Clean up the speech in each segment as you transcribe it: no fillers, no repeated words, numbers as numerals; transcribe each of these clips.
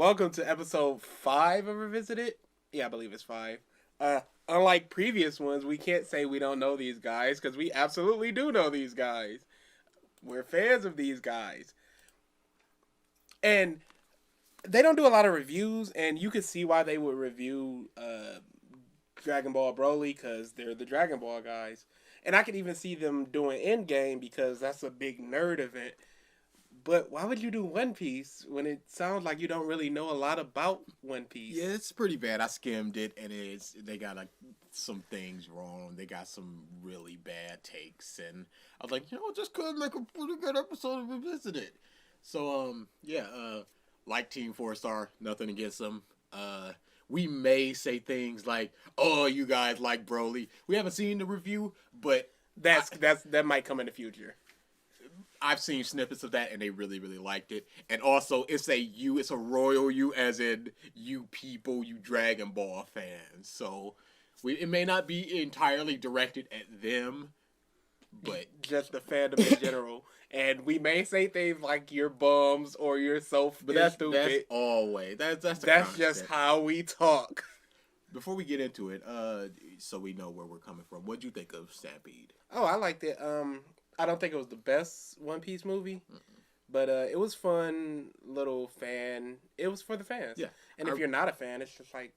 welcome to episode 5 of Revisited. Yeah, I believe it's 5. Unlike previous ones, we can't say we don't know these guys, because we absolutely do know these guys. We're fans of these guys. And they don't do a lot of reviews, and you can see why they would review Dragon Ball Broly, because they're the Dragon Ball guys. And I could even see them doing Endgame, because that's a big nerd event. But why would you do One Piece when it sounds like you don't really know a lot about One Piece? Yeah, it's pretty bad. I skimmed it, and they got some things wrong. They got some really bad takes, and I was like, just couldn't make a pretty good episode of Revisited. So, like TeamFourStar, nothing against them. We may say things like, "Oh, you guys like Broly." We haven't seen the review, but that might come in the future. I've seen snippets of that, and they really, really liked it. And also, it's a royal you, as in you people, you Dragon Ball fans. So, it may not be entirely directed at them, but just the fandom in general. And we may say things like "you're bums" or "you're so stupid." That's always that's just how we talk. Before we get into it, so we know where we're coming from, what'd you think of Stampede? Oh, I liked it. I don't think it was the best One Piece movie, but it was fun. Little fan. It was for the fans. Yeah, and if you're not a fan, it's just like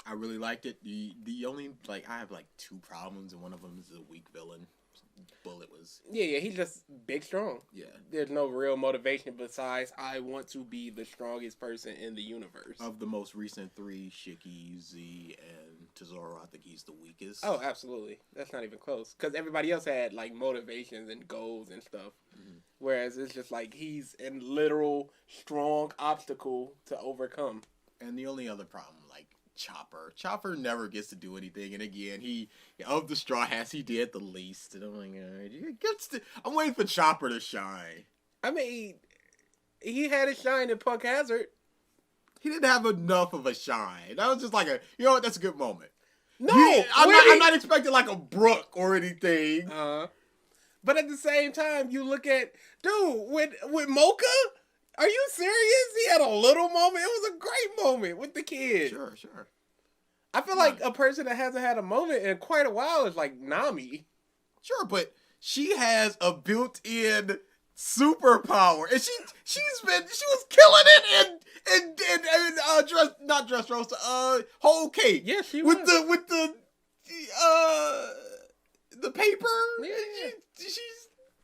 I really liked it. The only I have 2 problems, and one of them is a weak villain. Bullet was he's just big strong. Yeah, there's no real motivation besides I want to be the strongest person in the universe. Of the most recent 3, Shiki, Z, and Tesoro, I think he's the weakest. Oh, absolutely. That's not even close, because everybody else had motivations and goals and stuff, whereas it's just he's a literal strong obstacle to overcome. And the only other problem, Chopper never gets to do anything, and again, he of the Straw Hats, he did the least. And I'm like, I'm waiting for Chopper to shine. I mean, he had a shine in Punk Hazard. He didn't have enough of a shine. That was just that's a good moment. No, I'm not expecting a Brook or anything. But at the same time, you look at with Mocha. Are you serious? He had a little moment. It was a great moment with the kid. Sure. I feel like a person that hasn't had a moment in quite a while is Nami. Sure, but she has a built-in superpower, and she was killing it in Whole Cake. Yeah, she was with the paper. Yeah,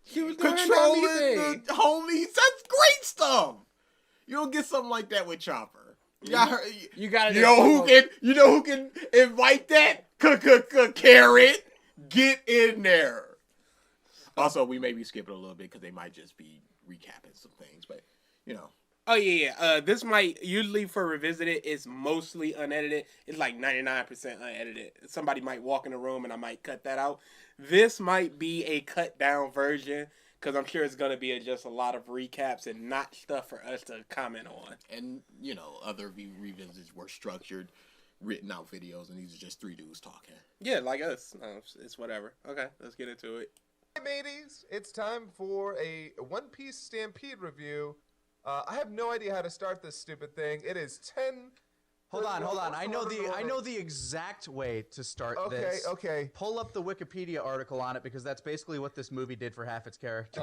she was controlling the homies. That's great stuff. You don't get something like that with Chopper. You know who can invite that? Carrot. Get in there. Also, we may be skipping a little bit because they might just be recapping some things, but Oh yeah. This might usually for Revisited it's mostly unedited. It's 99% unedited. Somebody might walk in the room and I might cut that out. This might be a cut down version, because I'm sure it's going to be just a lot of recaps and not stuff for us to comment on. And, other revisits were structured, written out videos, and these are just 3 dudes talking. Yeah, like us. It's whatever. Okay, let's get into it. Hey, mateys. It's time for a One Piece Stampede review. I have no idea how to start this stupid thing. It is 10... Hold on. I know the exact way to start this. Okay. Pull up the Wikipedia article on it, because that's basically what this movie did for half its characters.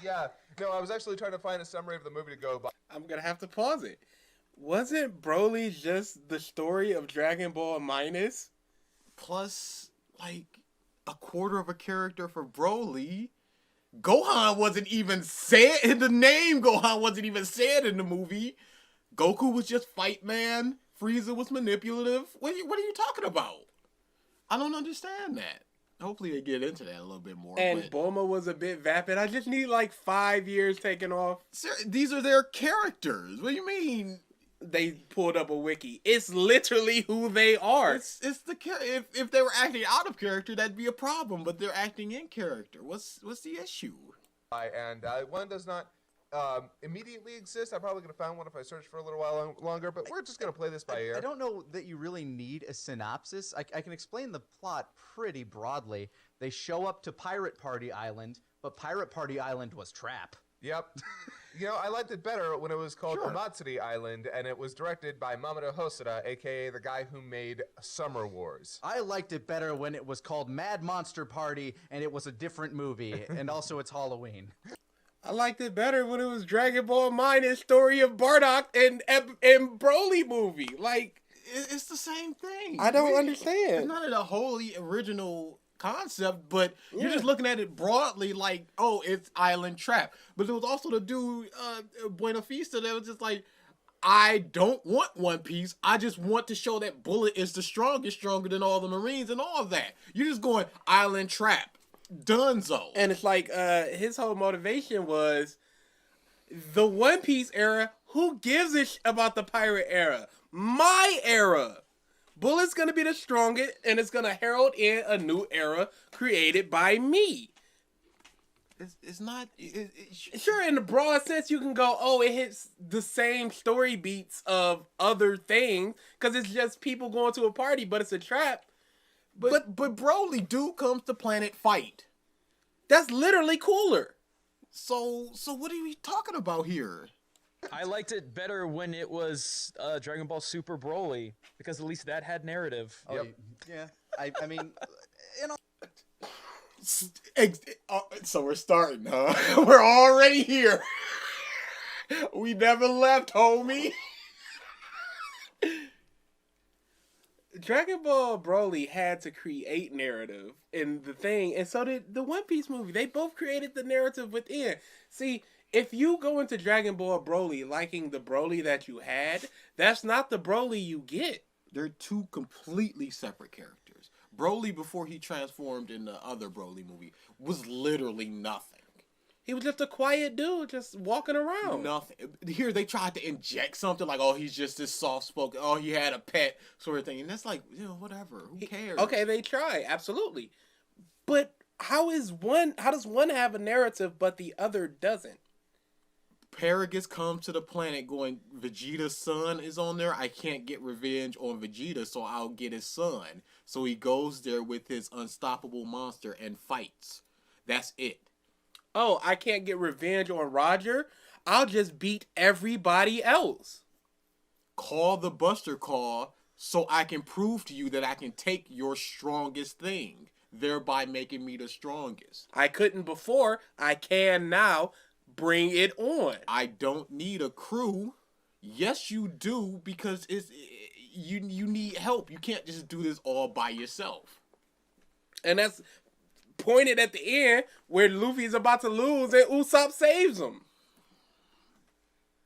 Yeah. No, I was actually trying to find a summary of the movie to go by. I'm going to have to pause it. Wasn't Broly just the story of Dragon Ball minus? Plus, a quarter of a character for Broly. Gohan wasn't even said in the name. Gohan wasn't even said in the movie. Goku was just fight man. Frieza was manipulative. What are you talking about? I don't understand that. Hopefully they get into that a little bit more. And Bulma was a bit vapid. I just need 5 years taken off. Sir, these are their characters. What do you mean? They pulled up a wiki. It's literally who they are. It's the if they were acting out of character, that'd be a problem. But they're acting in character. What's the issue? And one does not immediately exist. I'm probably going to find one if I search for a little while longer, but we're just going to play this by ear. I don't know that you really need a synopsis. I can explain the plot pretty broadly. They show up to Pirate Party Island, but Pirate Party Island was trap. Yep. You know, I liked it better when it was called Sure. Omatsuri Island, and it was directed by Mamoru Hosoda, aka the guy who made Summer Wars. I liked it better when it was called Mad Monster Party and it was a different movie, and also it's Halloween. I liked it better when it was Dragon Ball Minus Story of Bardock and Broly movie. Like, It's the same thing. I don't It's understand. not a wholly original concept, but you're just looking at it broadly like, oh, it's Island Trap. But there was also the dude, Buena Vista, that was just like, I don't want One Piece. I just want to show that Bullet is the strongest, stronger than all the Marines and all of that. You're just going Island Trap. Dunzo. And it's like his whole motivation was the One Piece era. Who gives a about the pirate era? My era. Bullet's gonna be the strongest, and it's gonna herald in a new era created by me. It's not. Sure, in the broad sense, you can go, oh, it hits the same story beats of other things because it's just people going to a party, but it's a trap. But Broly dude comes to planet fight. That's literally cooler. So what are we talking about here? I liked it better when it was Dragon Ball Super Broly because at least that had narrative. Oh, yeah. I mean, you know. So we're starting, huh? We're already here. We never left, homie. Dragon Ball Broly had to create narrative in the thing, and so did the One Piece movie. They both created the narrative within. See, if you go into Dragon Ball Broly liking the Broly that you had, that's not the Broly you get. They're two completely separate characters. Broly, before he transformed in the other Broly movie, was literally nothing. He was just a quiet dude just walking around. Nothing. Here they tried to inject something like, oh, he's just this soft-spoken, oh, he had a pet sort of thing. And that's like, whatever. Who cares? Okay, they try, absolutely. But how does one have a narrative but the other doesn't? Paragus comes to the planet going, Vegeta's son is on there. I can't get revenge on Vegeta, so I'll get his son. So he goes there with his unstoppable monster and fights. That's it. Oh, I can't get revenge on Roger? I'll just beat everybody else. Call the Buster Call so I can prove to you that I can take your strongest thing, thereby making me the strongest. I couldn't before. I can now. Bring it on. I don't need a crew. Yes, you do, because you need help. You can't just do this all by yourself. And that's pointed at the end where Luffy's about to lose and Usopp saves him.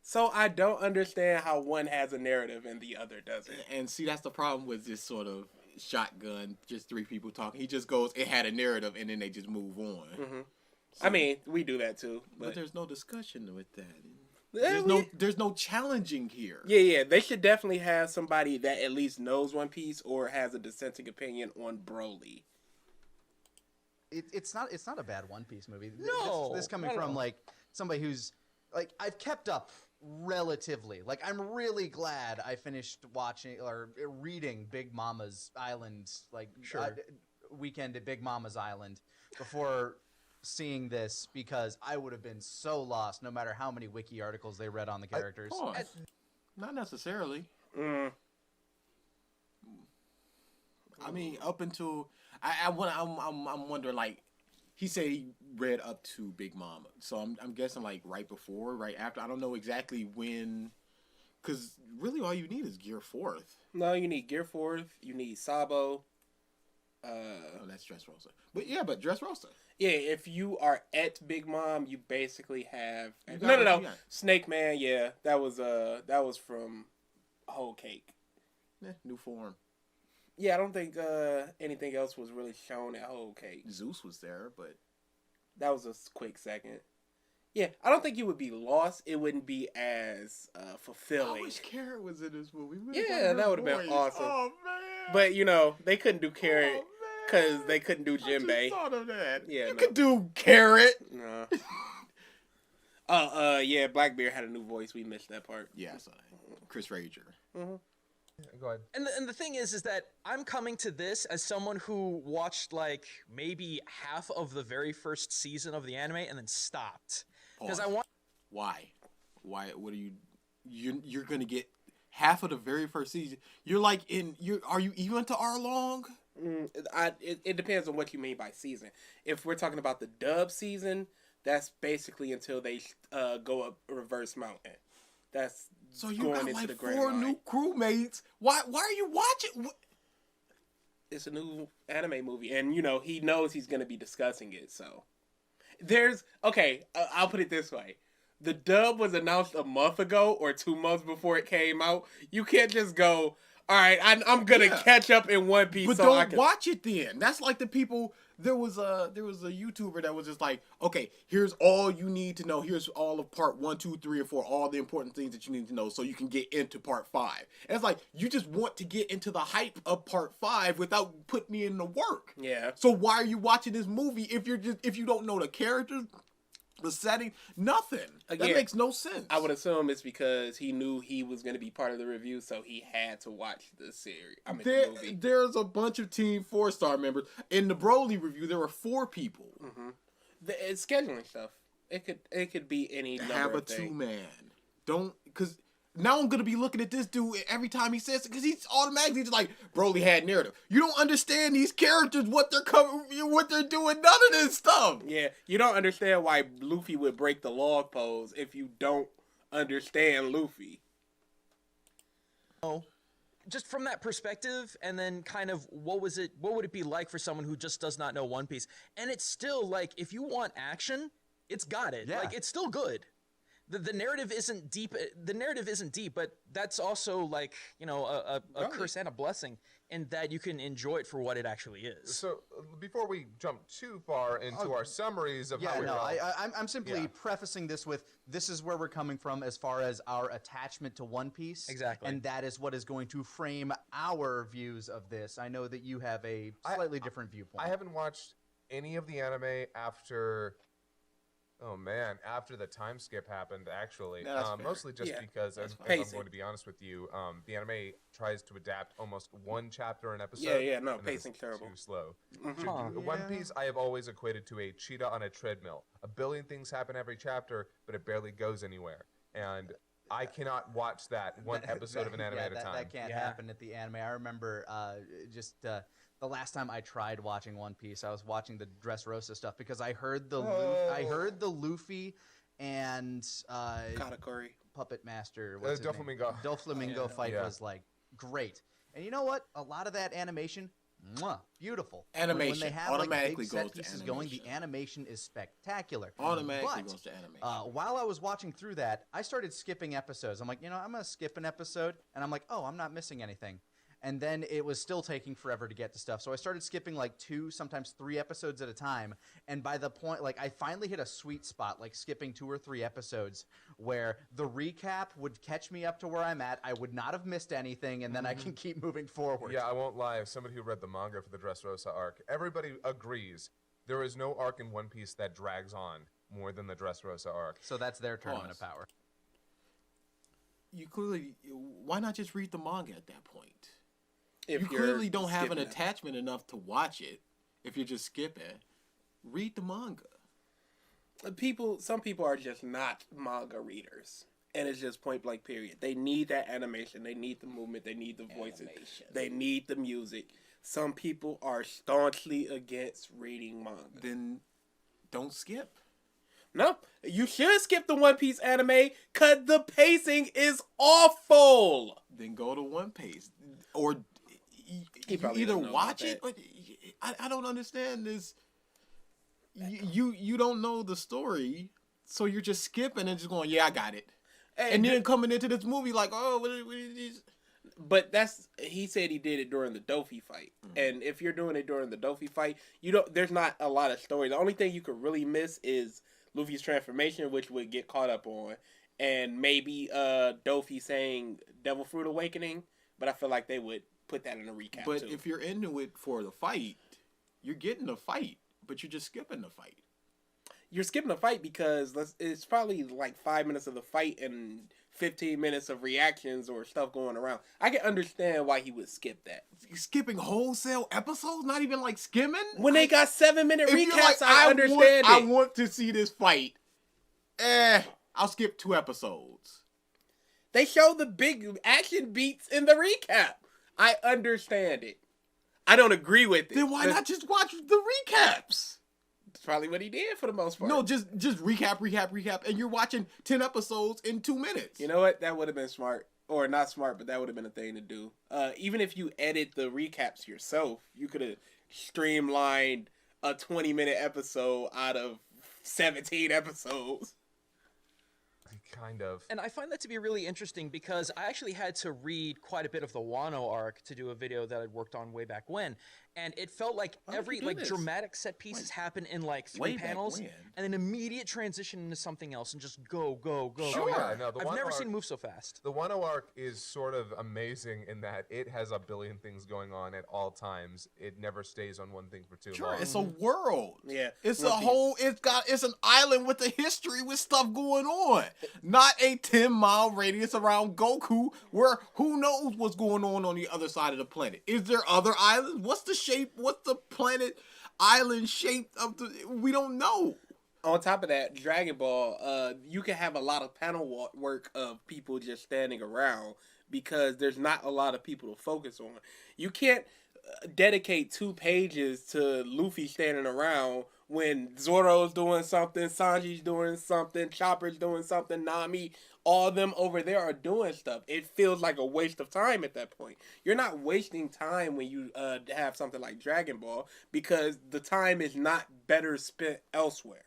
So I don't understand how one has a narrative and the other doesn't. And see, that's the problem with this sort of shotgun, just three people talking. He just goes, it had a narrative, and then they just move on. Mm-hmm. So, I mean, we do that too. But there's no discussion with that. Yeah, There's no challenging here. Yeah. They should definitely have somebody that at least knows One Piece or has a dissenting opinion on Broly. It's not a bad One Piece movie. No, this coming from like somebody who's like I've kept up relatively. Like I'm really glad I finished watching or reading Big Mama's Island, like weekend at Big Mama's Island before seeing this, because I would have been so lost no matter how many wiki articles they read on the characters. Not necessarily. Mm. I mean, up until I'm wondering, like, he said he read up to Big Mama, so I'm guessing like right before, right after. I don't know exactly when, because really all you need is Gear 4th. No, you need Gear 4th. You need Sabo. Oh, that's Dressrosa. But Dressrosa. Yeah, if you are at Big Mom, you basically have got no. what you got. Snake Man. Yeah, that was from Whole Cake. New form. Yeah, I don't think anything else was really shown at Whole Cake. Zeus was there, but That was a quick second. Yeah, I don't think you would be lost. It wouldn't be as fulfilling. I wish Carrot was in this movie. Yeah, that would have been awesome. Oh man! But they couldn't do Carrot because they couldn't do I Jinbei. just thought of that. Yeah, you no. could do Carrot. No. Yeah, Blackbeard had a new voice. We missed that part. Yeah, I saw that. Chris Rager. Mm-hmm. Go ahead. And the thing is that I'm coming to this as someone who watched like maybe half of the very first season of the anime and then stopped. because I Pause. want. Why? What are you? You're gonna get half of the very first season. You're like Are you even to Arlong? It depends on what you mean by season. If we're talking about the dub season, that's basically until they go up Reverse Mountain. That's So you going got into like the Grand 4 Line. new crewmates. Why are you watching? It's a new anime movie, and he knows he's going to be discussing it. So there's I'll put it this way: the dub was announced a month ago or 2 months before it came out. You can't just go, all right, I'm gonna catch up in One Piece. But so don't I can... watch it then. That's like the people. There was a YouTuber that was just like, okay, here's all you need to know. Here's all of part 1, 2, 3, and 4, all the important things that you need to know, so you can get into part 5. And it's like you just want to get into the hype of part 5 without putting in the work. Yeah. So why are you watching this movie if you don't know the characters, the setting, nothing? Again, that makes no sense. I would assume it's because he knew he was going to be part of the review, so he had to watch the series. The movie. There's a bunch of TeamFourStar members. In the Broly review, there were 4 people. Mm-hmm. It's scheduling stuff. It could be any number Have a of things. 2-man. Don't, because now I'm going to be looking at this dude every time he says it, because he's automatically just like, Broly had narrative. You don't understand these characters, what they're doing, none of this stuff. Yeah, you don't understand why Luffy would break the log pose if you don't understand Luffy. Oh, just from that perspective, and then kind of what would it be like for someone who just does not know One Piece? And it's still like, if you want action, it's got it. Yeah. Like, it's still good. The narrative isn't deep. The narrative isn't deep, but that's also like, a curse and a blessing in that you can enjoy it for what it actually is. So before we jump too far into our summaries of how we I'm simply prefacing this with, this is where we're coming from as far as our attachment to One Piece. Exactly. And that is what is going to frame our views of this. I know that you have a slightly different viewpoint. I haven't watched any of the anime after the time skip happened, actually. No, that's fair. Mostly just because, if I'm going to be honest with you, the anime tries to adapt almost 1 chapter an episode. No, and then pacing's it's terrible. too slow. Mhm. One Piece I have always equated to a cheetah on a treadmill. A billion things happen every chapter, but it barely goes anywhere. And I cannot watch that one episode of an anime at a time. That can't happen at the anime. I remember the last time I tried watching One Piece, I was watching the Dressrosa stuff because I heard the Luffy and Katakuri. Puppet Master. What's his name? Doflamingo. Doflamingo fight was like great. And you know what? A lot of that animation, beautiful. Animation when they have automatically like, big set goes to pieces going, the animation. animation is spectacular. Automatically But, goes to animation. while I was watching through that, I started skipping episodes. I'm like, I'm going to skip an episode. And I'm like, oh, I'm not missing anything. And then it was still taking forever to get to stuff. So I started skipping like 2, sometimes 3 episodes at a time. And by the point, like I finally hit a sweet spot, like skipping 2 or 3 episodes where the recap would catch me up to where I'm at. I would not have missed anything. And then I can keep moving forward. Yeah, I won't lie. As somebody who read the manga for the Dressrosa arc, everybody agrees there is no arc in One Piece that drags on more than the Dressrosa arc. So that's their tournament of power. You clearly, why not just read the manga at that point? If You you're clearly don't have an skipping it. attachment enough to watch it. If you're just skipping, read the manga. Some people are just not manga readers. And it's just point blank period. They need that animation. They need the movement. They need the voices. They need the music. Some people are staunchly against reading manga. Then don't skip. No, you should skip the One Piece anime because the pacing is awful. Then go to One Piece, or He you probably either doesn't know watch about it. Or, I don't understand this. You don't know the story, so you're just skipping and just going, yeah, I got it. And then coming into this movie like, oh, what is this? But he said he did it during the Dofi fight. And if you're doing it during the Dofi fight, there's not a lot of story. The only thing you could really miss is Luffy's transformation, which would get caught up on, and maybe Dofi saying Devil Fruit Awakening, but I feel like they would put that in a recap But too. if you're into it for the fight, you're getting the fight, but you're just skipping the fight. You're skipping the fight because it's probably like 5 minutes of the fight and 15 minutes of reactions or stuff going around. I can understand why he would skip that. You're skipping wholesale episodes, not even like skimming. When they got 7-minute If you're recaps, like, I understand I it. want to see this fight. I'll skip 2 episodes. They show the big action beats in the recap. I understand it. I don't agree with it. Then why not just watch the recaps? That's probably what he did for the most part. No, just recap, and you're watching 10 episodes in 2 minutes. You know what? That would have been smart. Or not smart, but that would have been a thing to do. Even if you edit the recaps yourself, you could have streamlined a 20-minute episode out of 17 episodes. Kind of. And I find that to be really interesting because I actually had to read quite a bit of the Wano arc to do a video that I'd worked on way back when. And it felt like every dramatic set pieces happen in like 3 panels and then immediate transition into something else and just go. Sure. Yeah, no, I've never seen it move so fast. The Wano arc is sort of amazing in that it has a billion things going on at all times. It never stays on one thing for too long. It's a world. Yeah. It's it's an island with a history with stuff going on. Not a 10-mile radius around Goku where who knows what's going on the other side of the planet. Is there other islands? What's the planet island shape of we don't know. On top of that, Dragon Ball, you can have a lot of panel work of people just standing around because there's not a lot of people to focus on. You can't dedicate 2 pages to Luffy standing around when Zoro's doing something, Sanji's doing something, Chopper's doing something, Nami, all of them over there are doing stuff. It feels like a waste of time at that point. You're not wasting time when you have something like Dragon Ball because the time is not better spent elsewhere.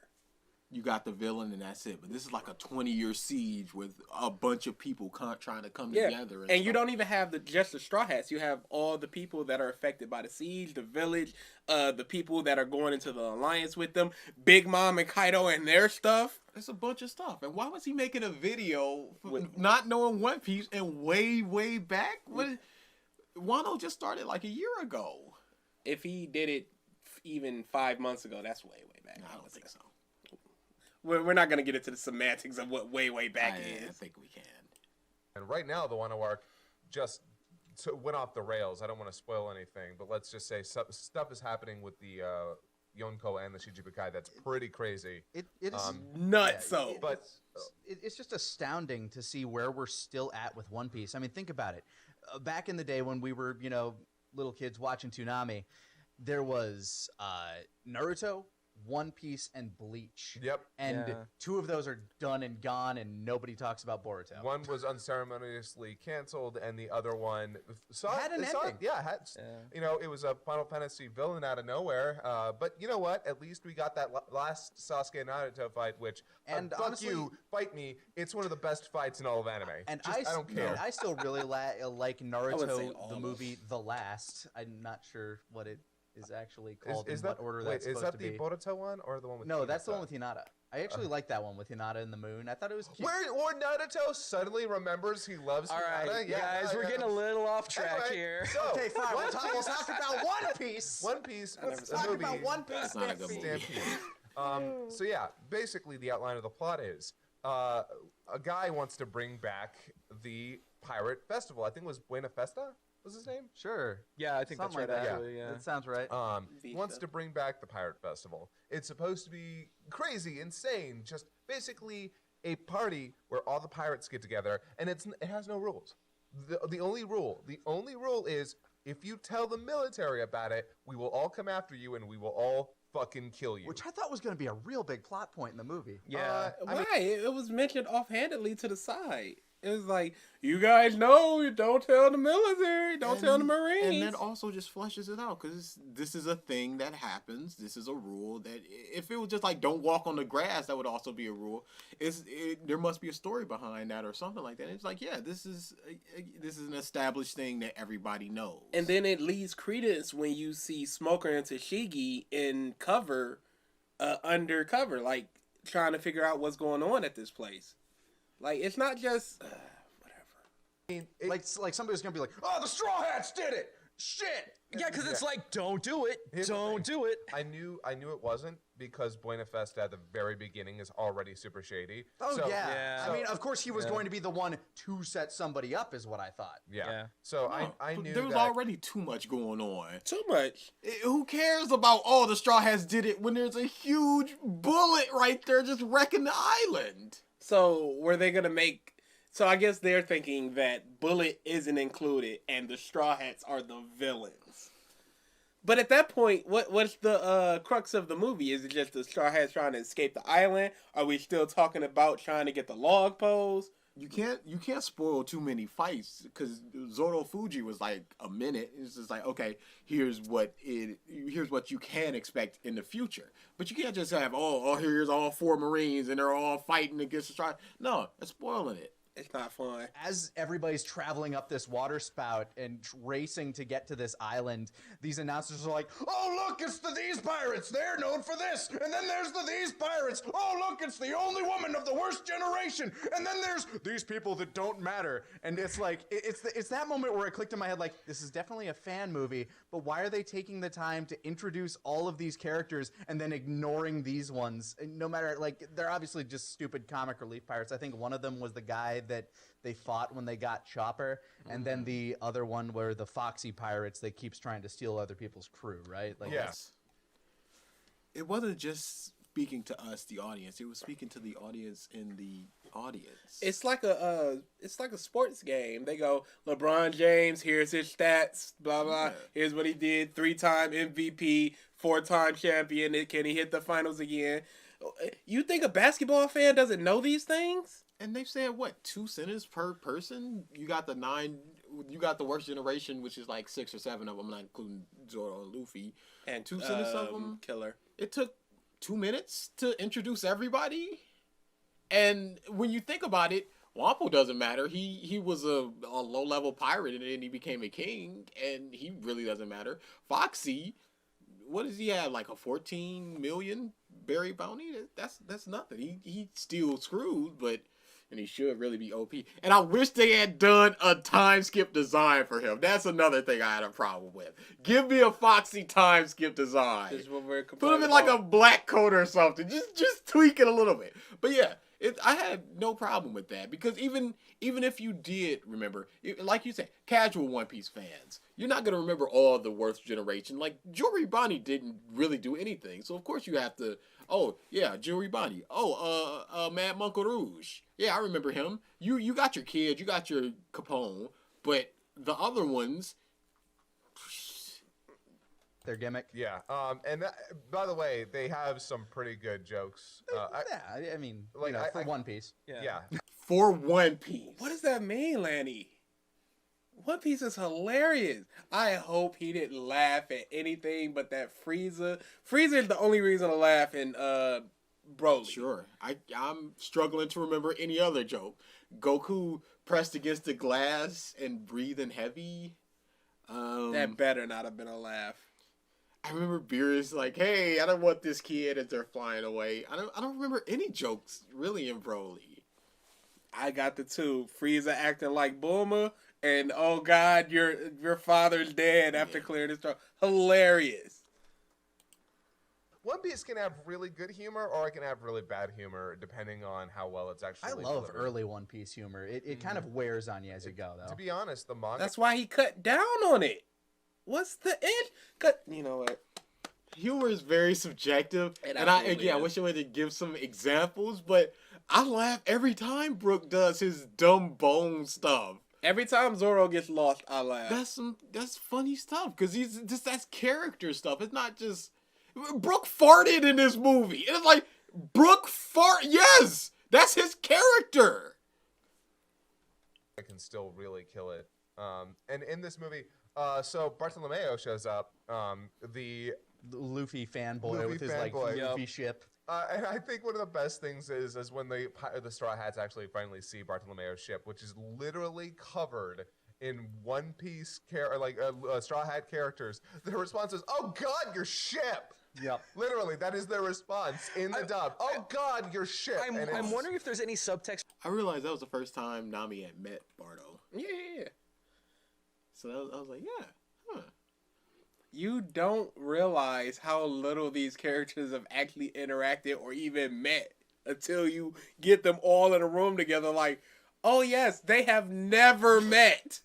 You got the villain and that's it. But this is like a 20-year siege with a bunch of people trying to come together. And you don't even have just the Straw Hats. You have all the people that are affected by the siege, the village, the people that are going into the alliance with them, Big Mom and Kaido and their stuff. It's a bunch of stuff. And why was he making a video not knowing One Piece and way back? Wano just started like a year ago. If he did it even 5 months ago, that's way back. I don't think so. We're not going to get into the semantics of what way back is. I think we can. And right now, the Wano arc just went off the rails. I don't want to spoil anything, but let's just say stuff is happening with the Yonko and the Shichibukai that's pretty crazy. It is nuts. It's just astounding to see where we're still at with One Piece. I mean, think about it. Back in the day when we were, little kids watching Toonami, there was Naruto, One Piece, and Bleach. Yep. And 2 of those are done and gone, and nobody talks about Boruto. One was unceremoniously canceled, and the other one had an ending. It was a Final Fantasy villain out of nowhere. But you know what? At least we got that last Sasuke and Naruto fight, which, and honestly, fuck you, fight me. It's one of the best fights in all of anime. And I don't care. I still really like Naruto, the movie The Last. I'm not sure what it is actually called what order that's supposed to be. Is that the Boruto one or the one with No, Hinata? That's the one with Hinata. I actually like that one with Hinata in the moon. I thought it was cute. Or Naruto suddenly remembers he loves All Hinata. right, guys, we're getting a little off track here. So, okay, fine. We'll talk about One Piece. One Piece. Let's talk about One Piece. That's not a good movie. So yeah, basically the outline of the plot is a guy wants to bring back the pirate festival. I think it was Buena Festa was his name? Sure. Yeah, I think Something that's like right. that. Actually, yeah. That sounds right. Wants to bring back the pirate festival. It's supposed to be crazy, insane, just basically a party where all the pirates get together, and it has no rules. The only rule is if you tell the military about it, we will all come after you and we will all fucking kill you. Which I thought was going to be a real big plot point in the movie. Yeah. Why? It was mentioned offhandedly to the side. It was like, you guys know, don't tell the military, don't tell the Marines. And that also just flushes it out because this is a thing that happens. This is a rule that if it was just like don't walk on the grass, that would also be a rule. There must be a story behind that or something like that. It's like, yeah, this is an established thing that everybody knows. And then it leads credence when you see Smoker and Tashigi in cover, undercover, like trying to figure out what's going on at this place. Like, it's not just whatever. Like somebody was gonna be like, "Oh, the Straw Hats did it! shit. Yeah, because it's like, don't do it. Here's the Don't thing. do it. I knew it wasn't because Buena Festa at the very beginning is already super shady. Oh So- yeah. Yeah. I mean, of course he was Yeah. going to be the one to set somebody up, is what I thought. Yeah. Yeah. So No, I but knew there was that. already too much going on. Too much. Who cares about the Straw Hats did it when there's a huge bullet right there just wrecking the island? So were they gonna make? So I guess they're thinking that Bullet isn't included and the Straw Hats are the villains. But at that point, what's the crux of the movie? Is it just the Straw Hats trying to escape the island? Are we still talking about trying to get the log poles? You can't spoil too many fights because Zoro Fuji was like a minute. It's just like, okay, here's what you can expect in the future. But you can't just have here's all 4 Marines and they're all fighting against the Straw. No, that's spoiling it. It's not fun. As everybody's traveling up this water spout and racing to get to this island, these announcers are like, oh, look, it's the These Pirates. They're known for this. And then there's the These Pirates. Oh, look, it's the only woman of the worst generation. And then there's these people that don't matter. And it's like, it's that moment where it clicked in my head, like, this is definitely a fan movie, but why are they taking the time to introduce all of these characters and then ignoring these ones? And no matter, like, they're obviously just stupid comic relief pirates. I think one of them was the guy that they fought when they got Chopper, and then the other one were the Foxy pirates that keeps trying to steal other people's crew, right? Like, Yes. It wasn't just speaking to us, the audience. It was speaking to the audience in the audience. It's like a sports game. They go, LeBron James, here's his stats, blah blah. Yeah. Here's what he did: 3-time MVP, 4-time champion. Can he hit the finals again? You think a basketball fan doesn't know these things? And they've said what, 2 sentences per person? You got the worst generation, which is like 6 or 7 of them, not including Zoro and Luffy. And 2 sentences of them. Killer. It took 2 minutes to introduce everybody. And when you think about it, Wampo doesn't matter. He was a low-level pirate, and then he became a king, and he really doesn't matter. Foxy, what does he have? Like a 14 million berry bounty? That's nothing. He still screwed, but... And he should really be OP. And I wish they had done a time skip design for him. That's another thing I had a problem with. Give me a Foxy time skip design. This is what we're Put him in like a black coat or something. Just tweak it a little bit. But yeah, I had no problem with that. Because even if you did remember, like you said, casual One Piece fans, you're not going to remember all the worst generation. Like, Juri Bani didn't really do anything. So of course you have to... Oh, yeah, Juri Bani. Oh, Mad Monk Rouge. Yeah, I remember him. You got your kid, you got your Capone, but the other ones... their gimmick. Yeah. And that, by the way, they have some pretty good jokes. I mean, like, for One Piece. Yeah. For One Piece. What does that mean, Lanny? One Piece is hilarious. I hope he didn't laugh at anything but that Frieza. Frieza is the only reason to laugh in Broly. Sure. I'm struggling to remember any other joke. Goku pressed against the glass and breathing heavy. That better not have been a laugh. I remember Beerus like, hey, I don't want this kid as they're flying away. I don't remember any jokes really in Broly. I got the 2. Frieza acting like Bulma, and oh god, your father's dead after clearing his throat. Hilarious. One Piece can have really good humor, or it can have really bad humor, depending on how well it's actually I love delivered. early One Piece humor. It kind of wears on you as you go, though. To be honest, the manga... That's why he cut down on it. What's the end? You know what? Humor is very subjective, and I absolutely is. wish I would give some examples, but I laugh every time Brook does his dumb bone stuff. Every time Zoro gets lost, I laugh. That's funny stuff because that's character stuff. It's not just Brook farted in this movie. It's like Brook fart. Yes, that's his character. I can still really kill it. And in this movie, so Bartolomeo shows up. The Luffy fanboy Luffy with his fanboy. Luffy ship. and I think one of the best things is when the Straw Hats actually finally see Bartolomeo's ship, which is literally covered in One Piece Straw Hat characters. Their response is, "Oh God, your ship!" Yep. Literally, that is their response in the dub. "Oh God, your ship!" I'm wondering if there's any subtext. I realized that was the first time Nami had met Bardo. Yeah. So I was like, yeah, huh. you don't realize how little these characters have actually interacted or even met until you get them all in a room together. Like, oh yes, they have never met.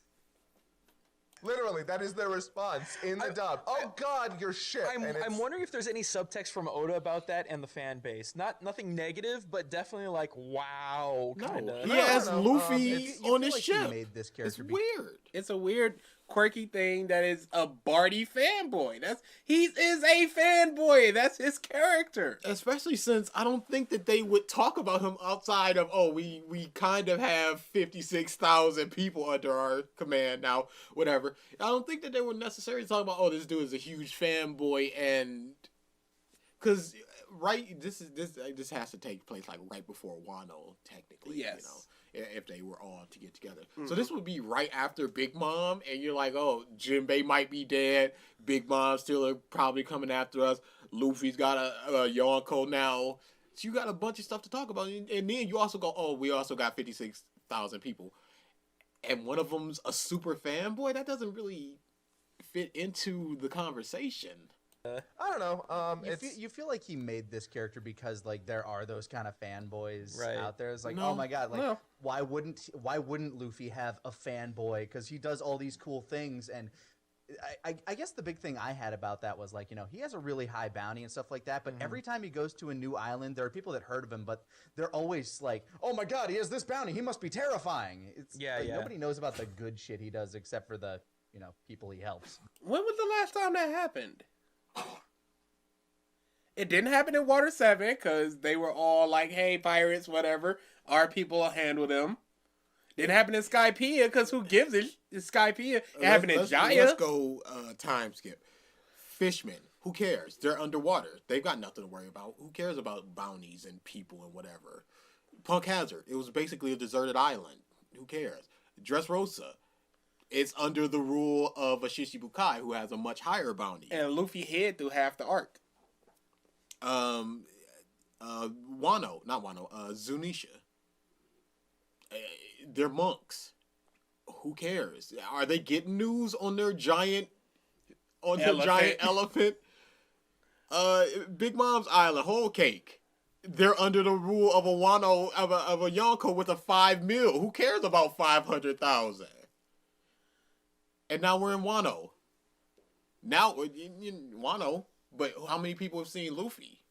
Literally, that is their response in the dub. Oh God, you're shit. I'm wondering if there's any subtext from Oda about that and the fan base. Nothing negative, but definitely like wow, kind of. He has Luffy You on feel his like ship. He made this character It's weird. It's a weird, quirky thing that is a Barty fanboy. He is a fanboy. That's his character. Especially since I don't think that they would talk about him outside of, oh, we kind of have 56,000 people under our command now, whatever. I don't think that they would necessarily talk about, oh, this dude is a huge fanboy, and because this has to take place like right before Wano, technically. Yes. You know, if they were all to get together. So this would be right after Big Mom, and you're like, oh, Jinbei might be dead. Big Mom still are probably coming after us. Luffy's got a Yonko now. So you got a bunch of stuff to talk about. And then you also go, oh, we also got 56,000 people. And one of them's a super fanboy? That doesn't really fit into the conversation. I don't know. You feel like he made this character because like there are those kind of fanboys Right. out there. It's like, No, oh my god, like no. why wouldn't Luffy have a fanboy? Because he does all these cool things. And I guess the big thing I had about that was like, you know, he has a really high bounty and stuff like that. But every time he goes to a new island, there are people that heard of him, but they're always like, oh my god, he has this bounty. He must be terrifying. It's Yeah, like, yeah. nobody knows about the good shit he does except for the, you know, people he helps. When was the last time that happened? It didn't happen in Water 7 because they were all like, hey, pirates, whatever. Our people will handle them. Didn't happen in Skypiea because who gives it? It's Skypiea. It happened in Jaya. Let's go time skip. Fishmen. Who cares? They're underwater. They've got nothing to worry about. Who cares about bounties and people and whatever? Punk Hazard. It was basically a deserted island. Who cares? Dressrosa. It's under the rule of a Shishibukai who has a much higher bounty. And Luffy hid through half the arc. Zunisha. They're monks. Who cares? Are they getting news on their giant elephant? Big Mom's Island, whole cake. They're under the rule of a Wano of a Yonko with a 5 mil. Who cares about 500,000? And now we're in Wano. Now in Wano, but how many people have seen Luffy?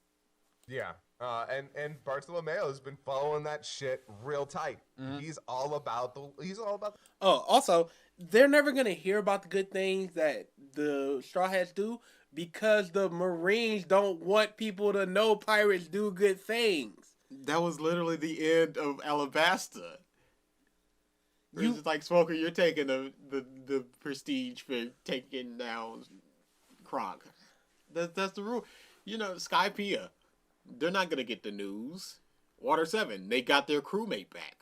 Yeah. And Bartolomeo has been following that shit real tight. He's all about Oh, also, they're never going to hear about the good things that the Straw Hats do because the Marines don't want people to know pirates do good things. That was literally the end of Alabasta. It's like, Smoker, you're taking the prestige for taking down Kronk. That's the rule. You know, Skypiea, they're not gonna get the news. Water 7, they got their crewmate back.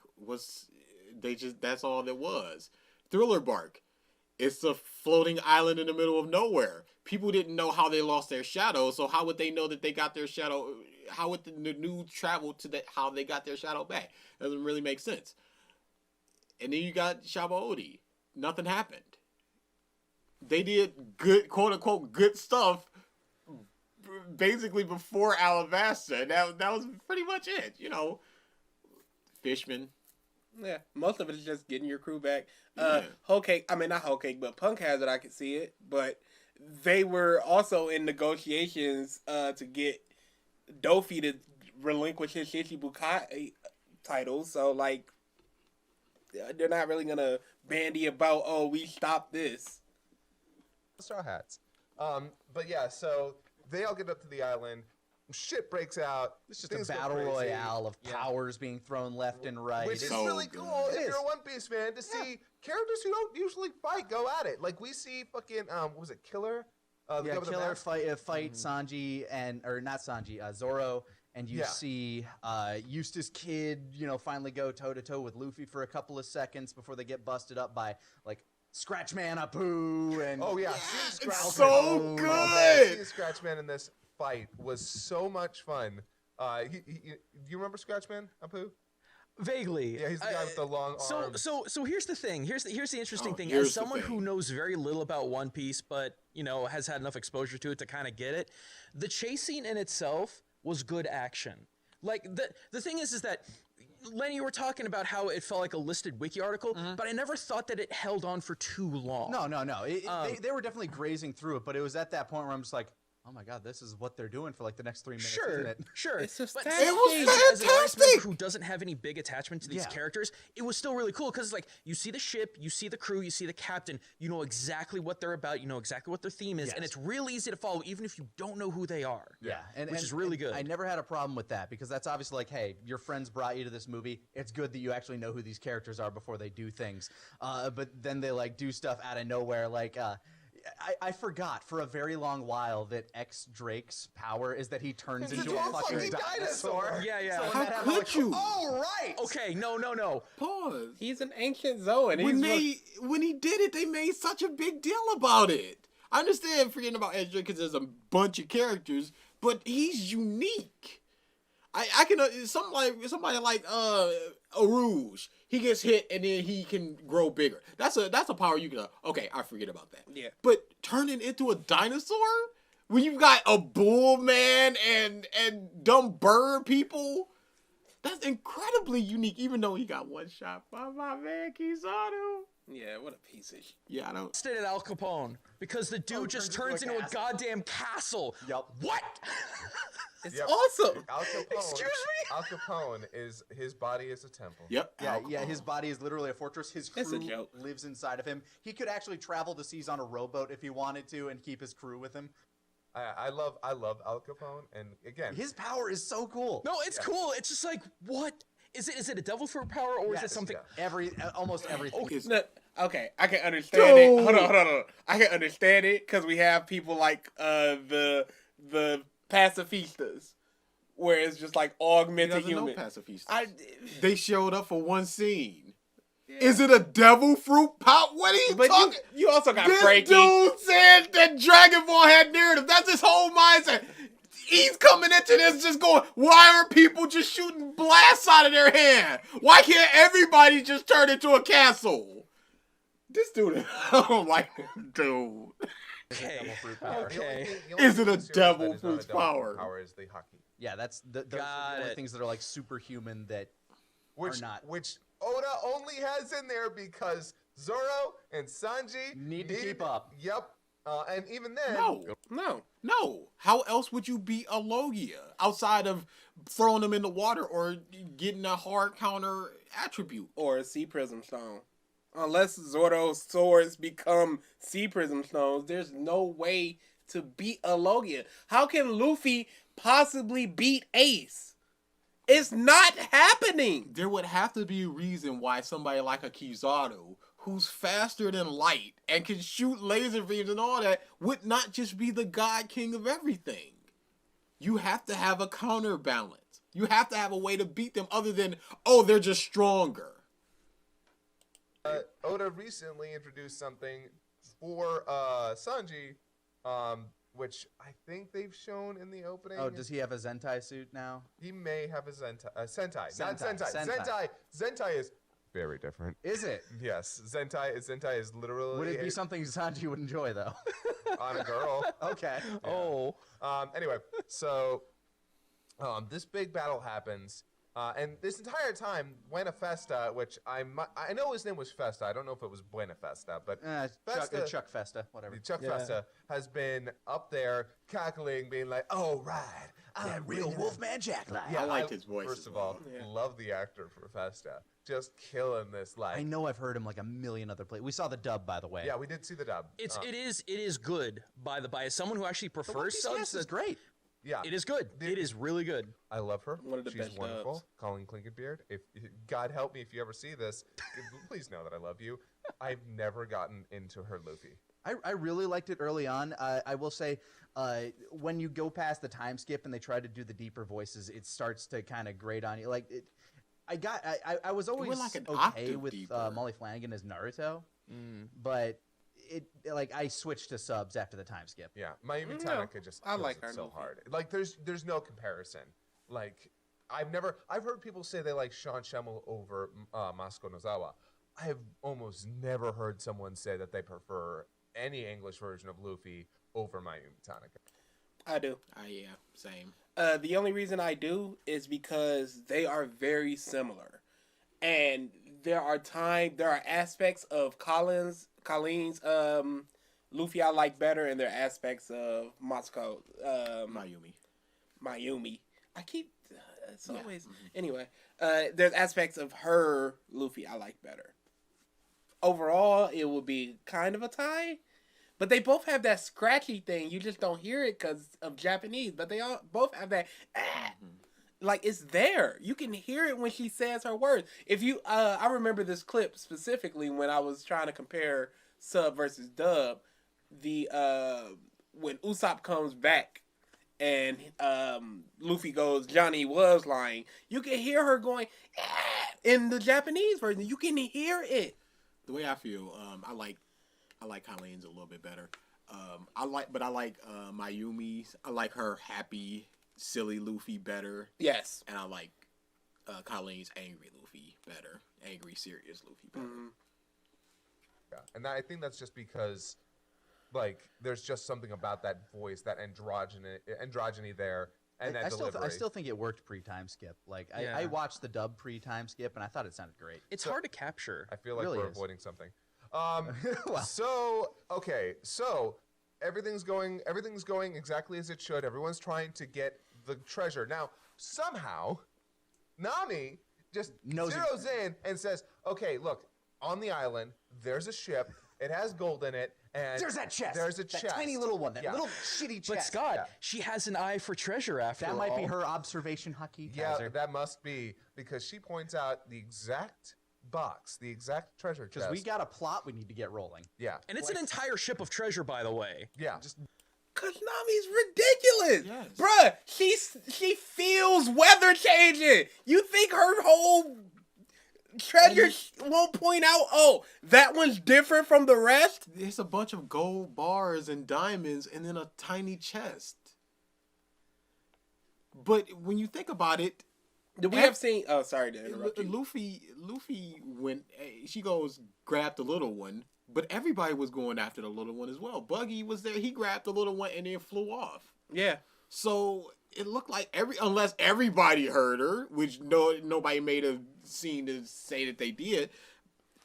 That's all there was. Thriller Bark, it's a floating island in the middle of nowhere. People didn't know how they lost their shadow, so how would they know that they got their shadow? How would the news travel to how they got their shadow back? Doesn't really make sense. And then you got Shabaodi. Nothing happened. They did good, quote unquote, good stuff basically before Alabasta. That was pretty much it. You know, Fishman. Yeah, most of it is just getting your crew back. Yeah. Whole Cake, I mean, not Whole Cake, but Punk Hazard, I could see it. But they were also in negotiations to get Dofi to relinquish his Shishibukai title. So, like, they're not really going to bandy about, oh, we stopped this. Straw Hats. But yeah, so they all get up to the island. Shit breaks out. It's just a battle royale of powers being thrown left and right. Which is so really good. cool if you're a One Piece fan to see characters who don't usually fight go at it. Like we see fucking what was it, Killer? The guy with the Killer mask? fight Sanji or not Sanji, Zoro, and you see Eustace Kid, you know, finally go toe to toe with Luffy for a couple of seconds before they get busted up by like Scratchman Apu and seeing It's Scratchman- so good. Seeing Scratchman in this fight was so much fun. Do you remember Scratchman Apu? Vaguely. Yeah, he's the guy with the long arms. So here's the thing. Here's the interesting thing. here's As the someone who thing. knows very little about One Piece, but has had enough exposure to it to kind of get it, the chase scene in itself was good action. Like the thing is that Lenny, you were talking about how it felt like a listed wiki article, but I never thought that it held on for too long. No. They were definitely grazing through it, but it was at that point where I'm just like, oh my god, this is what they're doing for like the next 3 minutes, isn't it? Sure. It's just But it was as an audience member fantastic! who doesn't have any big attachment to these characters, it was still really cool because it's like you see the ship, you see the crew, you see the captain, you know exactly what they're about, you know exactly what their theme is, and it's real easy to follow even if you don't know who they are. Yeah, which is really good. I never had a problem with that because that's obviously like, hey, your friends brought you to this movie. It's good that you actually know who these characters are before they do things. But then they like do stuff out of nowhere, like. I forgot for a very long while that X Drake's power is that he turns into a fucking dinosaur. Yeah. So How could you? Oh, right. Okay, no. Pause. He's an ancient Zoan. When he did it, they made such a big deal about it. I understand forgetting about Ezra because there's a bunch of characters, but he's unique. I can somebody like Arouge. He gets hit and then he can grow bigger. That's a power you can. Okay, I forget about that. Yeah. But turning into a dinosaur when you've got a bull man and dumb bird people, that's incredibly unique. Even though he got one shot by my man Kizaru. Yeah, what a piece of shit. Yeah, I don't. Stayed at Al Capone because the dude just turns into a goddamn castle. Yup. What? It's awesome. Al Capone, Excuse me? Al Capone his body is a temple. Yep. Yeah, his body is literally a fortress. His It's a crew joke. lives inside of him. He could actually travel the seas on a rowboat if he wanted to and keep his crew with him. I love Al Capone, and again, His power is so cool. No, it's cool. It's just like, what? Is it a devil fruit power or is it something? Almost everything. No, okay, I can understand it. Hold on. I can understand it because we have people like the pacifistas, where it's just like augmented human. Pacifistas. They showed up for one scene. Yeah. Is it a devil fruit pop? What are you talking? You also got this Frankie. Dude said that Dragon Ball had narrative. That's his whole mindset. He's coming into this just going, why are people just shooting blasts out of their hand? Why can't everybody just turn into a castle? This dude, I don't like this dude. Okay. Is it a devil fruit's power? Power is the haki. Yeah, those are the only things that are like superhuman that are not. Which Oda only has in there because Zoro and Sanji need to keep up. Yep. And even then, no. How else would you beat a Logia outside of throwing them in the water or getting a hard counter attribute Or a sea prism stone. Unless Zoro's swords become sea prism stones, there's no way to beat a Logia. How can Luffy possibly beat Ace? It's not happening. There would have to be a reason why somebody like a Kizaru, who's faster than light and can shoot laser beams and all that, would not just be the god king of everything. You have to have a counterbalance. You have to have a way to beat them other than, they're just stronger. Oda recently introduced something for Sanji, which I think they've shown in the opening. Oh, does he have a Zentai suit now? He may have a Sentai. Not Sentai. Zentai is very different. Is it? Yes, Zentai is literally. Would it be something Sanji would enjoy though? On a girl? Okay. Yeah. Oh. Anyway, so this big battle happens. And this entire time, Buena Festa, which I know his name was Festa. I don't know if it was Buena Festa, but Chuck Festa, whatever. Chuck Festa has been up there cackling, being like, "Oh, right, I'm real Wolfman Jack." Yeah, I liked his voice. First of all, love the actor for Festa, just killing this. Like, I know I've heard him like a million other places. We saw the dub, by the way. Yeah, we did see the dub. It is good by as someone who actually prefers subs. Is great. Yeah, it is good. It is really good. I love her. One of the She's best wonderful. dubs. Colleen Klinkenbeard. If God help me, if you ever see this, please know that I love you. I've never gotten into her Luffy. I really liked it early on. I will say, when you go past the time skip and they try to do the deeper voices, it starts to kind of grate on you. Like I was always like an okay octave with deeper. Molly Flanagan as Naruto, but I switched to subs after the time skip. Yeah, Mayumi Tanaka just I kills like it her so Luffy. hard. Like there's no comparison. Like I've heard people say they like Sean Schemmel over Masuko Nozawa. I have almost never heard someone say that they prefer any English version of Luffy over Mayumi Tanaka. I do. Yeah, same. The only reason I do is because they are very similar, and there are aspects of Colleen's Luffy I like better, and there are aspects of Masuko Mayumi. I keep it's always anyway. There's aspects of her Luffy I like better. Overall, it would be kind of a tie. But they both have that scratchy thing. You just don't hear it because of Japanese. But they both have that, like it's there. You can hear it when she says her words. If you, I remember this clip specifically when I was trying to compare sub versus dub. When Usopp comes back and Luffy goes, "Johnny was lying." You can hear her going in the Japanese version. You can hear it. The way I feel, I like Colleen's a little bit better. I like Mayumi's. I like her happy, silly Luffy better. Yes. And I like Colleen's angry Luffy better. Angry, serious Luffy better. Mm-hmm. Yeah, and I think that's just because, like, there's just something about that voice, that androgyny there, and that delivery. I still think it worked pre-time skip. Like, I watched the dub pre-time skip, and I thought it sounded great. It's hard to capture. I feel like really we're avoiding something. So everything's going exactly as it should. Everyone's trying to get the treasure. Now, somehow, Nami just zeroes in and says, "Okay, look, on the island, there's a ship. It has gold in it, and there's that chest. There's a that chest. tiny little one. That little shitty chest. But Scott, she has an eye for treasure after all. That might be her observation haki. Yeah, that must be, because she points out the exact box, the exact treasure chest. Because we got a plot we need to get rolling. Yeah. And it's an entire ship of treasure, by the way. Yeah. Cause Nami's ridiculous, yes. Bruh. She feels weather changing. You think her whole treasure won't point out? Oh, that one's different from the rest. There's a bunch of gold bars and diamonds, and then a tiny chest. But when you think about it, We have seen. Oh, sorry to interrupt you. Luffy went. She goes grab the little one, but everybody was going after the little one as well. Buggy was there. He grabbed the little one and then flew off. Yeah. So it looked like unless everybody heard her, which nobody made a scene to say that they did.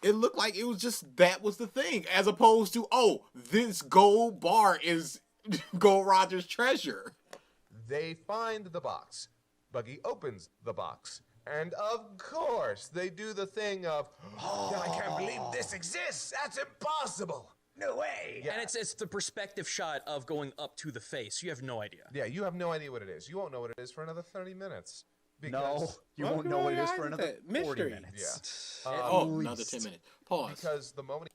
It looked like it was just that was the thing, as opposed to this gold bar is Gold Roger's treasure. They find the box. Buggy opens the box. And of course, they do the thing of, I can't believe this exists. That's impossible. No way. Yeah. And it's the perspective shot of going up to the face. You have no idea. Yeah, you have no idea what it is. You won't know what it is for another 30 minutes. No, you won't know what it is for another 40 minutes. Yeah. Another 10 minutes. Pause. Because the moment...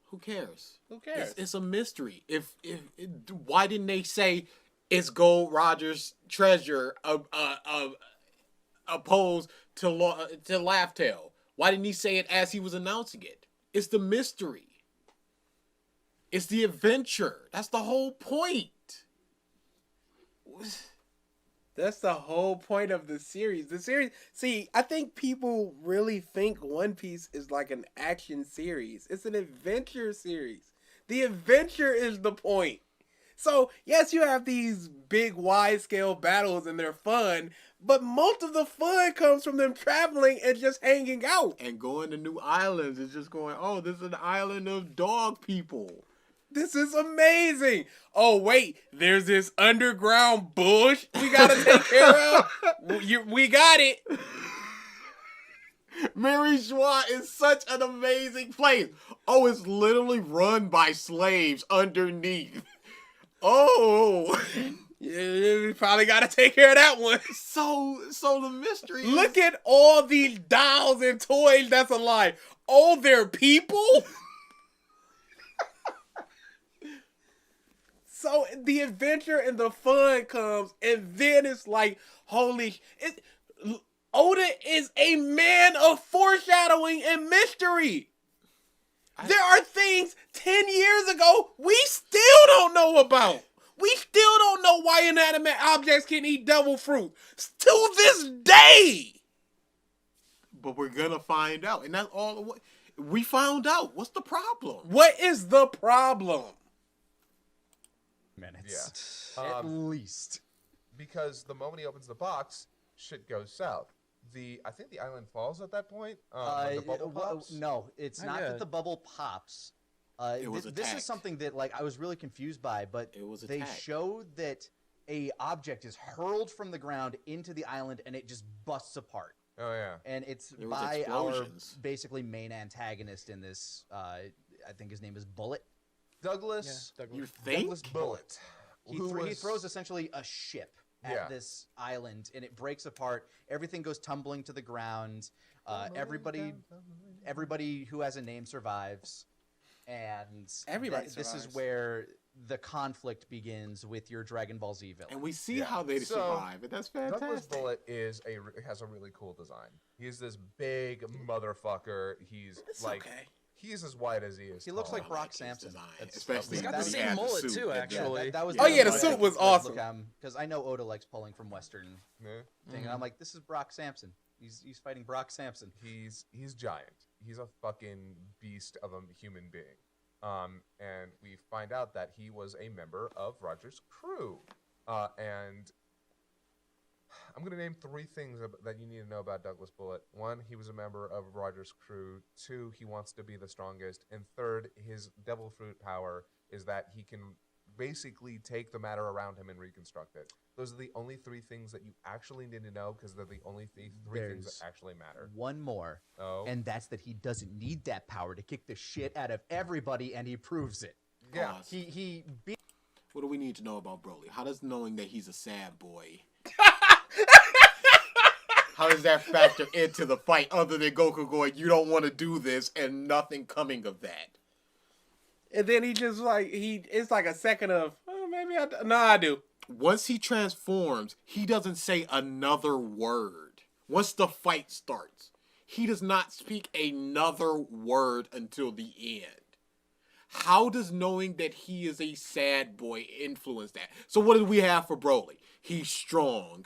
Who cares? Who cares? It's a mystery. Why didn't they say it's Gold Roger's treasure opposed to Laugh Tale? Why didn't he say it as he was announcing it? It's the mystery. It's the adventure. That's the whole point. That's the whole point of the series. See, I think people really think One Piece is like an action series. It's an adventure series. The adventure is the point. So, yes, you have these big, wide-scale battles, and they're fun, but most of the fun comes from them traveling and just hanging out. And going to new islands and just going, this is an island of dog people. This is amazing. Oh, wait, there's this underground bush we gotta take care of. We got it. Mary Schwa is such an amazing place. It's literally run by slaves underneath. You probably gotta take care of that one. So the mystery is... Look at all these dolls and toys that's alive. Oh, they're people? So the adventure and the fun comes, and then it's like, Oda is a man of foreshadowing and mystery. There are things 10 years ago we still don't know about. We still don't know why inanimate objects can eat devil fruit to this day. But we're gonna find out, and that's all. We found out. What's the problem? What is the problem? Minutes. Yeah. At least. Because the moment he opens the box, shit goes south. I think the island falls at that point. When the bubble pops. No, it's not that the bubble pops. This is something that I was really confused by, but they showed that a object is hurled from the ground into the island and it just busts apart. Oh yeah, and it's by our basically main antagonist in this. I think his name is Bullet. Douglas. Yeah, You think? Douglas Bullet. He throws essentially a ship at this island, and it breaks apart. Everything goes tumbling to the ground. Everybody who has a name survives, and this is where the conflict begins with your Dragon Ball Z villain. And we see how they survive, and that's fantastic. Douglas Bullet has a really cool design. He's this big motherfucker. He's he's as white as he is. He looks like Brock Sampson. Especially he's got the same mullet too, actually. That was the suit was awesome. Because I know Oda likes pulling from Western thing, and I'm like, this is Brock Sampson. He's fighting Brock Sampson. He's giant. He's a fucking beast of a human being. And we find out that he was a member of Roger's crew. And I'm going to name 3 things that you need to know about Douglas Bullet. 1, he was a member of Roger's crew. 2, he wants to be the strongest. And 3rd, his devil fruit power is that he can basically take the matter around him and reconstruct it. Those are the only 3 things that you actually need to know because they're the only 3 things that actually matter. One more, and that's that he doesn't need that power to kick the shit out of everybody, and he proves it. Yeah. What do we need to know about Broly? How does knowing that he's a sad boy... How does that factor into the fight other than Goku going, you don't want to do this, and nothing coming of that? And then he just it's like a second of, maybe I do. Once he transforms, he doesn't say another word. Once the fight starts, he does not speak another word until the end. How does knowing that he is a sad boy influence that? So what do we have for Broly? He's strong.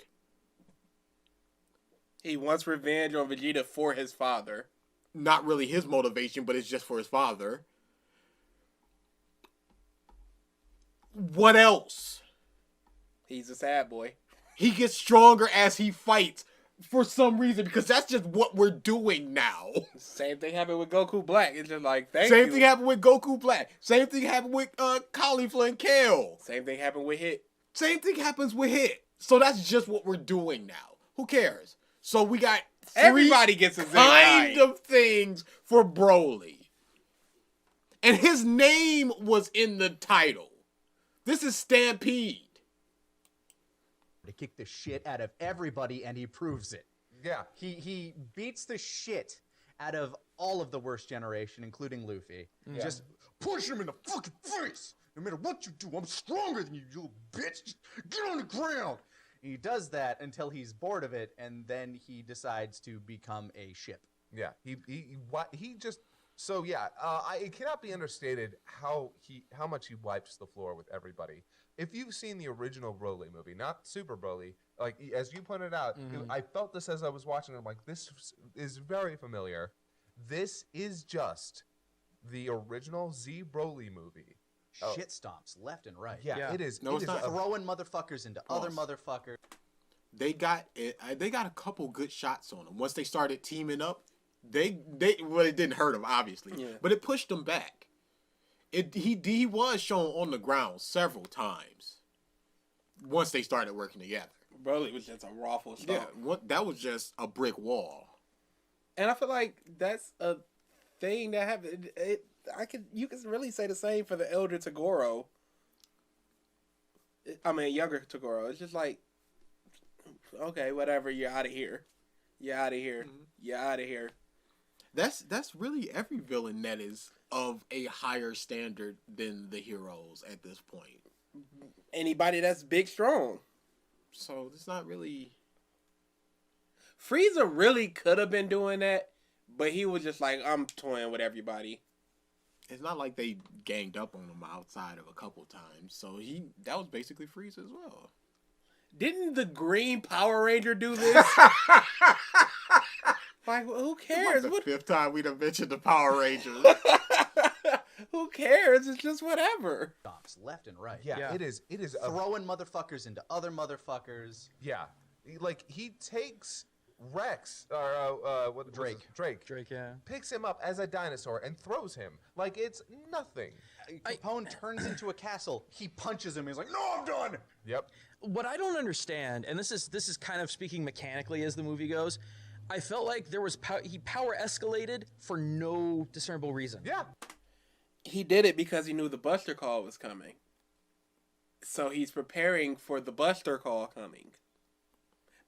He wants revenge on Vegeta for his father. Not really his motivation, but it's just for his father. What else? He's a sad boy. He gets stronger as he fights for some reason because that's just what we're doing now. Same thing happened with Goku Black. It's just like, Same thing happened with Goku Black. Same thing happened with Cauliflower and Kale. Same thing happened with Hit. Same thing happens with Hit. So that's just what we're doing now. Who cares? So we got everybody gets a kind of things for Broly. And his name was in the title. This is Stampede. To kick the shit out of everybody, and he proves it. Yeah. He beats the shit out of all of the worst generation, including Luffy. Yeah. Just push him in the fucking face. No matter what you do, I'm stronger than you, you little bitch. Just get on the ground. And he does that until he's bored of it, and then he decides to become a ship. Yeah. He just. So yeah, it cannot be understated how much he wipes the floor with everybody. If you've seen the original Broly movie, not Super Broly, like as you pointed out, I felt this as I was watching it. I'm like, this is very familiar. This is just the original Z Broly movie. Shit stomps left and right. Yeah, it is. No, it's not. Throwing motherfuckers into other motherfuckers. They got a couple good shots on them. Once they started teaming up, it didn't hurt them obviously, but it pushed them back. He was shown on the ground several times. Once they started working together, Broly was just a rawful stuff. Yeah, that was just a brick wall. And I feel like that's a thing that happened. You can really say the same for the elder Toguro. Younger Toguro. It's just like, okay, whatever. You're out of here. You're out of here. Mm-hmm. You're out of here. That's really every villain that is of a higher standard than the heroes at this point. Anybody that's big, strong. So it's not really. Frieza really could have been doing that, but he was just like, I'm toying with everybody. It's not like they ganged up on him outside of a couple times. So that was basically Frieza as well. Didn't the Green Power Ranger do this? Like, who cares? Like the fifth time we done mentioned the Power Rangers. Who cares? It's just whatever. Left and right. Yeah, it is. It is throwing motherfuckers into other motherfuckers. Yeah, like he takes Rex or Drake, yeah. picks him up as a dinosaur and throws him like it's nothing. Capone turns into a castle. He punches him. He's like, "No, I'm done." Yep. What I don't understand, and this is kind of speaking mechanically as the movie goes, I felt like there was he power escalated for no discernible reason. Yeah. He did it because he knew the Buster Call was coming. So he's preparing for the Buster Call coming.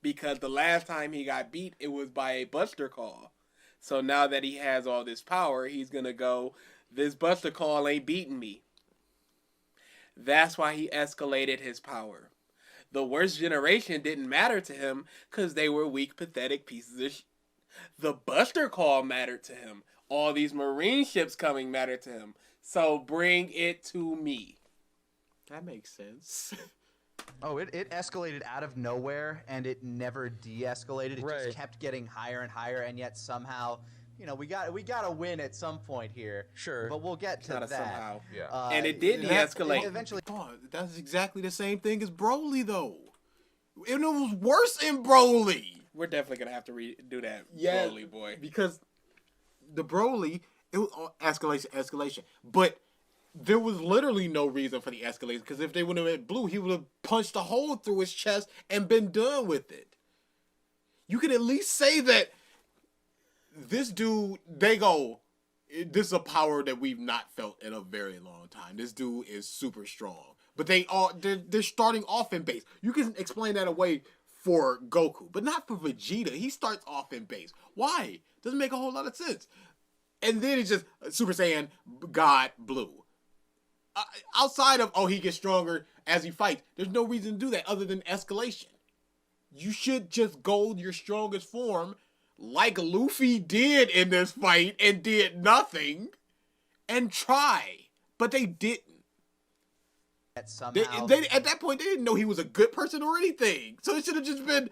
Because the last time he got beat, it was by a Buster Call. So now that he has all this power, he's going to go, this Buster Call ain't beating me. That's why he escalated his power. The worst generation didn't matter to him because they were weak, pathetic pieces of The Buster Call mattered to him. All these Marine ships coming mattered to him. So bring it to me. That makes sense. Oh, it escalated out of nowhere, and it never de-escalated. It just kept getting higher and higher, and yet somehow, we got to win at some point here. Sure, but we'll get to that. Somehow. Yeah, and it did de-escalate. Eventually, that's exactly the same thing as Broly, though. And it was worse in Broly. We're definitely gonna have to redo that, Broly boy, because the Broly, it was escalation, but there was literally no reason for the escalation, because if they would have been blue, he would have punched a hole through his chest and been done with it. You could at least say that this dude, this is a power that we've not felt in a very long time. This dude is super strong, but they're starting off in base. You can explain that away for Goku, but not for Vegeta. He starts off in base. Why? Doesn't make a whole lot of sense. And then it's just Super Saiyan God Blue. Outside of, he gets stronger as he fights, there's no reason to do that other than escalation. You should just go your strongest form like Luffy did in this fight and did nothing and try. But they didn't. They at that point, they didn't know he was a good person or anything. So it should have just been,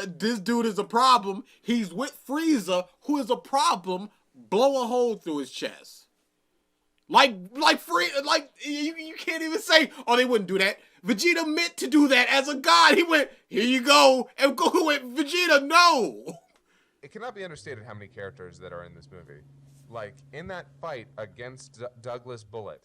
this dude is a problem. He's with Frieza, who is a problem. Blow a hole through his chest. You can't even say, they wouldn't do that. Vegeta meant to do that as a god. He went, here you go. And Goku went, Vegeta, no. It cannot be understated how many characters that are in this movie. Like, in that fight against Douglas Bullet,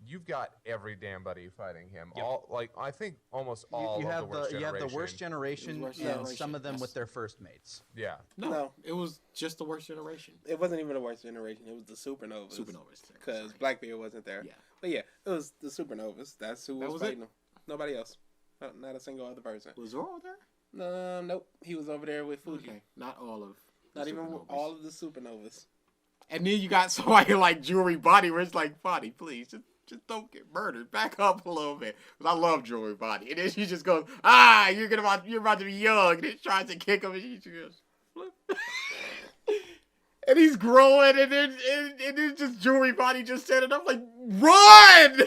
you've got every damn buddy fighting him. Yep. I think almost all you of have the worst generation. You have the worst generation, and some of them with their first mates. Yeah. No, it was just the worst generation. It wasn't even the worst generation. It was the Supernovas. Because Blackbeard wasn't there. Yeah. But yeah, it was the Supernovas. That's who was fighting them. Nobody else. Not a single other person. Was Zoro there? Nope. He was over there with Fuji. Okay. Not all of Not even all of the Supernovas. And then you got somebody like Jewelry Body, where it's like, Body, please, just don't get murdered. Back up a little bit. Because I love Jewelry Body. And then she just goes, you're about to be young. And then tries to kick him, and she just goes, flip. And he's growing, and then just Jewelry Body just standing up like, run!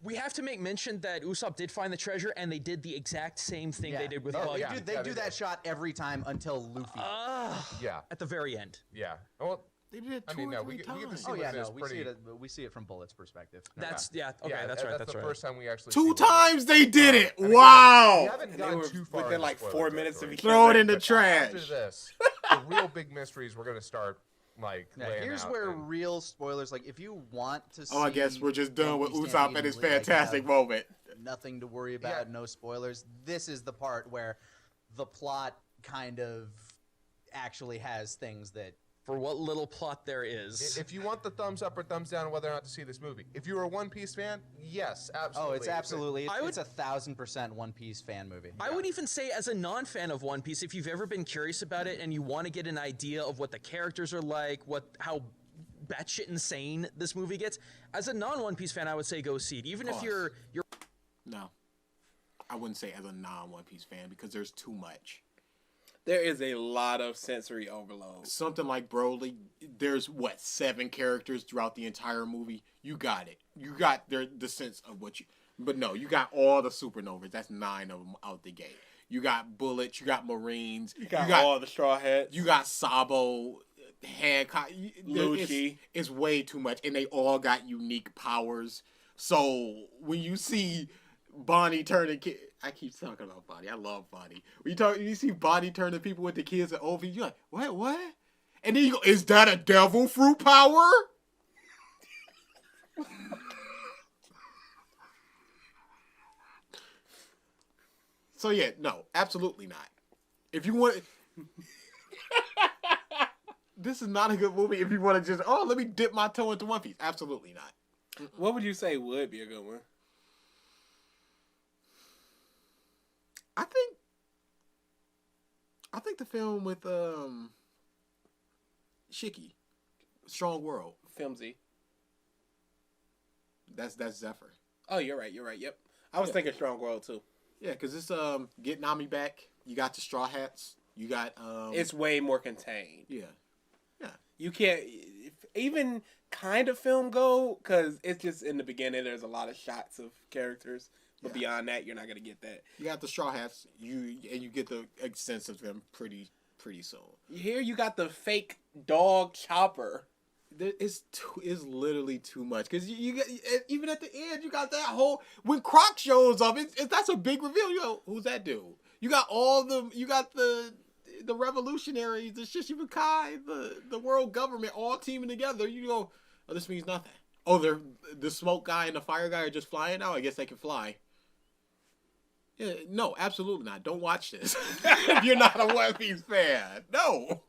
We have to make mention that Usopp did find the treasure, and they did the exact same thing they did with Bug. They do that shot every time until Luffy. At the very end. Yeah. Well, they did it two or three times. We get to see we see it from Bullet's perspective. That's that's right. That's the first time we actually two see times they did it. And Wow. We haven't gone too far within into like 4 spoiler minutes of territory. each Throw other. it in the trash. After this, the real big mysteries we're going to start laying here's out. where real spoilers, like if you want to see... I guess we're just done with Stampede Usopp and his like, fantastic have moment. Nothing to worry about, no spoilers. This is the part where the plot kind of actually has things that... For what little plot there is. If you want the thumbs up or thumbs down whether or not to see this movie. If you're a One Piece fan, yes, absolutely. Oh, it's absolutely... It's would- 1,000% One Piece fan movie. I would even say, as a non-fan of One Piece, if you've ever been curious about it and you want to get an idea of what the characters are like, how batshit insane this movie gets, as a non-One Piece fan, I would say go see it. Even if you're No. I wouldn't say as a non-One Piece fan, because there's too much. There is a lot of sensory overload. Something like Broly, there's 7 characters throughout the entire movie. You got it. You got the sense of what you. But no, you got all the supernovas. That's 9 of them out the gate. You got Bullets. You got Marines. You got all the Straw Hats. You got Sabo, Hancock, Lucci. It's way too much, and they all got unique powers. So when you see Bonnie turning kids, I keep talking about Bonnie. I love Bonnie. When you see Bonnie turning people with the kids at OV, you're like, what? And then you go, is that a devil fruit power? So yeah, no, absolutely not. If you want, this is not a good movie. If you want to just, let me dip my toe into One Piece, absolutely not. What would you say would be a good one? I think the film with Shiki, Strong World. Filmsy. That's Zephyr. Oh, you're right. Yep. I was thinking Strong World too. Yeah, because it's get Nami back. You got the Straw Hats. You got it's way more contained. Yeah. You can't even kind of film go because it's just in the beginning. There's a lot of shots of characters, but beyond that, you're not gonna get that. You got the Straw Hats. You get the sense of them pretty soon. Here you got the fake dog Chopper. It's literally too much because you get, even at the end you got that whole when Croc shows up. That's a big reveal. You go, who's that dude? You got the revolutionaries, the Shishibukai, the world government all teaming together. You go, oh, this means nothing. Oh, the smoke guy and the fire guy are just flying now. I guess they can fly. Yeah, no, absolutely not. Don't watch this if you're not a One Piece fan. No.